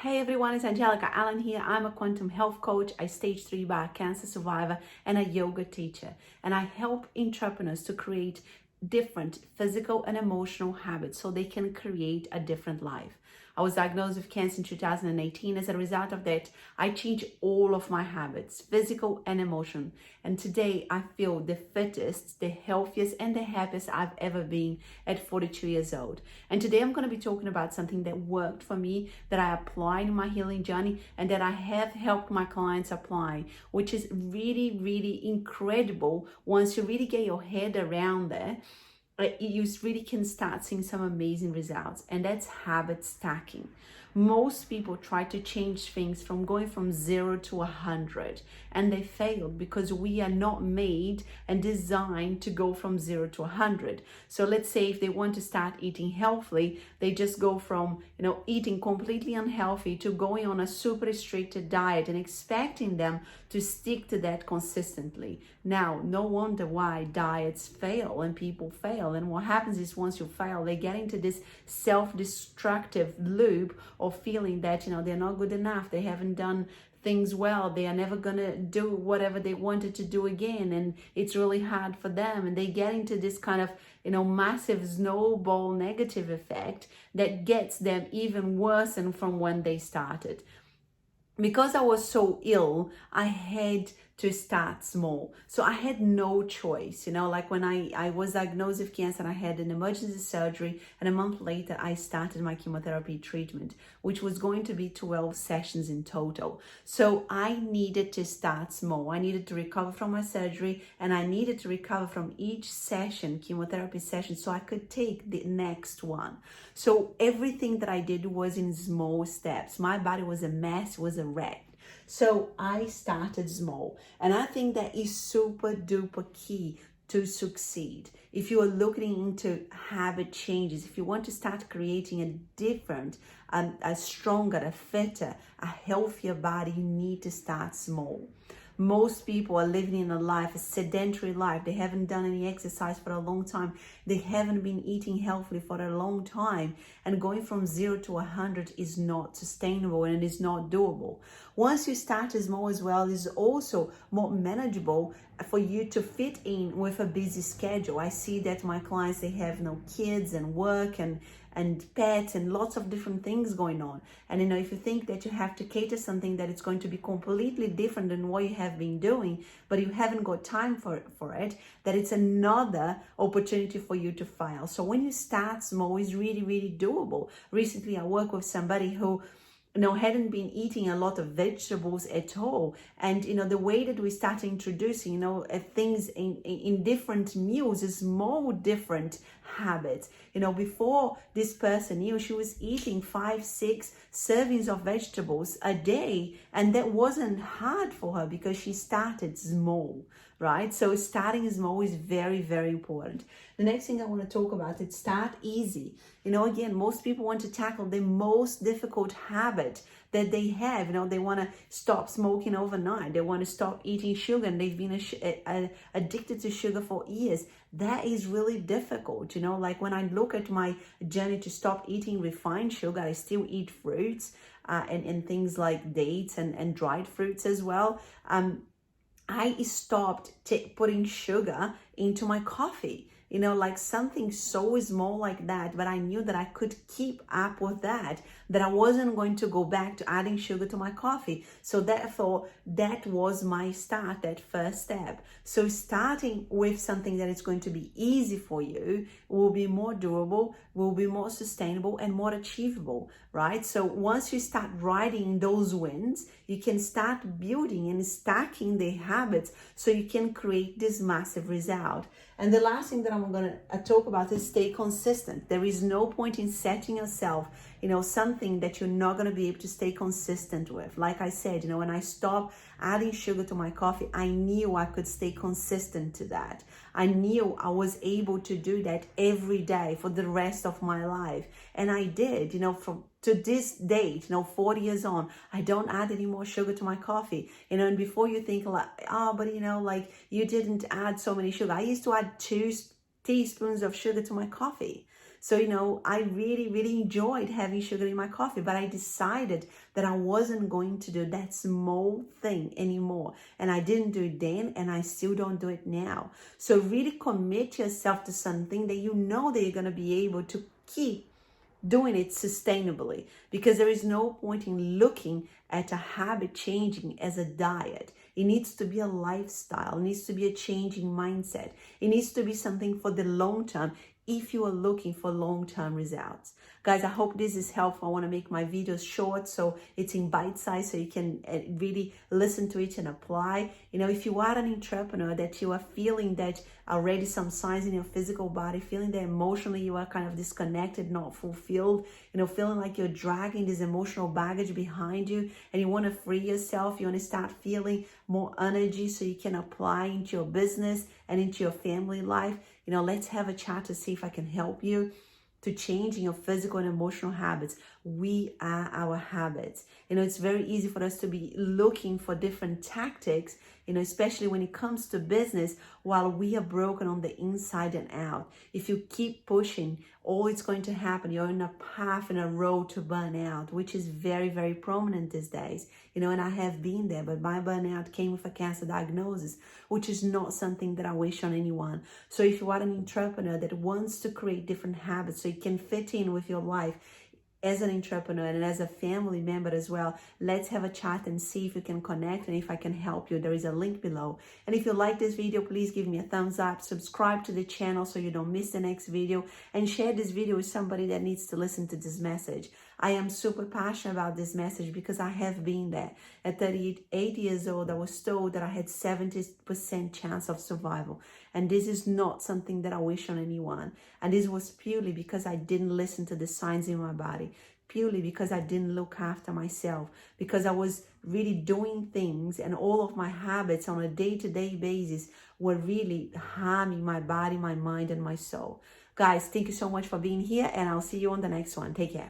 Hey everyone, it's 𝗕𝗢𝗢𝗢𝗖𝗓 here. I'm a quantum health coach, a stage 3 bowel cancer survivor, and a yoga teacher. And I help entrepreneurs to create different physical and emotional habits so they can create a different life. I was diagnosed with cancer in 2018. As a result of that, I changed all of my habits, physical and emotional. And today I feel the fittest, the healthiest, and the happiest I've ever been at 42 years old. And today I'm going to be talking about something that worked for me, that I applied in my healing journey, and that I have helped my clients apply, which is really, really incredible. Once you really get your head around that, you really can start seeing some amazing results, and that's habit stacking. Most people try to change things from going from 0 to 100, and they failed because we are not made and designed to go from 0 to 100. So let's say if they want to start eating healthily, they just go from eating completely unhealthy to going on a super restricted diet and expecting them to stick to that consistently. Now, no wonder why diets fail and people fail. And what happens is once you fail, they get into this self-destructive loop of feeling that they're not good enough, they haven't done things well, they are never gonna do whatever they wanted to do again, and it's really hard for them, and they get into this kind of massive snowball negative effect that gets them even worse than from when they started. Because I was so ill, I had to start small. So I had no choice. Like when I was diagnosed with cancer, I had an emergency surgery, and a month later I started my chemotherapy treatment, which was going to be 12 sessions in total. So I needed to start small. I needed to recover from my surgery, and I needed to recover from each session, chemotherapy session, so I could take the next one. So everything that I did was in small steps. My body was a mess, was a wreck. So I started small, and I think that is super duper key to succeed. If you are looking into habit changes, if you want to start creating a different, a stronger, a fitter, a healthier body, you need to start small. Most people are living in a sedentary life. They haven't done any exercise for a long time. They haven't been eating healthily for a long time. And going from 0 to 100 is not sustainable, and it is not doable. Once you start small as well, it's also more manageable for you to fit in with a busy schedule. I see that my clients, they have kids and work and pets and lots of different things going on. And if you think that you have to cater something that it's going to be completely different than what you have been doing, but you haven't got time for it, that it's another opportunity for you to fail. So when you start small, it's really, really doable. Recently, I worked with somebody who hadn't been eating a lot of vegetables at all. And, the way that we start introducing, things in different meals is more different habits. Before this person knew, she was eating 5-6 servings of vegetables a day. And that wasn't hard for her because she started small, right? So starting small is very, very important. The next thing I want to talk about is start easy. Again, most people want to tackle the most difficult habit that they have. They want to stop smoking overnight. They want to stop eating sugar, and they've been addicted to sugar for years. That is really difficult. Like when I look at my journey to stop eating refined sugar, I still eat fruits and things like dates and dried fruits as well. I stopped putting sugar into my coffee. Like something so small like that, but I knew that I could keep up with that I wasn't going to go back to adding sugar to my coffee. So therefore, that was my start, that first step. So starting with something that is going to be easy for you will be more doable, will be more sustainable, and more achievable, right? So once you start writing those wins, you can start building and stacking the habits so you can create this massive result. And the last thing that I'm going to talk about is stay consistent. There is no point in setting yourself, something that you're not going to be able to stay consistent with. Like I said, when I stopped adding sugar to my coffee, I knew I could stay consistent to that. I knew I was able to do that every day for the rest of my life. And I did, from to this date, 40 years on, I don't add any more sugar to my coffee. And before you think like, oh, but like you didn't add so many sugar. I used to add 2 teaspoons of sugar to my coffee. So, I really, really enjoyed having sugar in my coffee, but I decided that I wasn't going to do that small thing anymore. And I didn't do it then, and I still don't do it now. So really commit yourself to something that you know that you're going to be able to keep doing it sustainably, because there is no point in looking at a habit changing as a diet. It needs to be a lifestyle. It needs to be a changing mindset. It needs to be something for the long term if you are looking for long-term results. Guys, I hope this is helpful. I want to make my videos short, so it's in bite size, so you can really listen to it and apply. If you are an entrepreneur, that you are feeling that already some signs in your physical body, feeling that emotionally you are kind of disconnected, not fulfilled, feeling like you're dragging this emotional baggage behind you, and you want to free yourself, you want to start feeling more energy so you can apply into your business and into your family life, let's have a chat to see if I can help you to changing your physical and emotional habits. We are our habits. It's very easy for us to be looking for different tactics, especially when it comes to business, while we are broken on the inside and out. If you keep pushing, all it's going to happen, you're in a path and a road to burnout, which is very, very prominent these days. And I have been there, but my burnout came with a cancer diagnosis, which is not something that I wish on anyone. So if you are an entrepreneur that wants to create different habits so you can fit in with your life, as an entrepreneur and as a family member as well, let's have a chat and see if we can connect and if I can help you. There is a link below. And if you like this video, please give me a thumbs up, subscribe to the channel so you don't miss the next video, and share this video with somebody that needs to listen to this message. I am super passionate about this message because I have been there. At 38 years old, I was told that I had 70% chance of survival. And this is not something that I wish on anyone. And this was purely because I didn't listen to the signs in my body, purely because I didn't look after myself, because I was really doing things and all of my habits on a day-to-day basis were really harming my body, my mind, and my soul. Guys, thank you so much for being here, and I'll see you on the next one. Take care.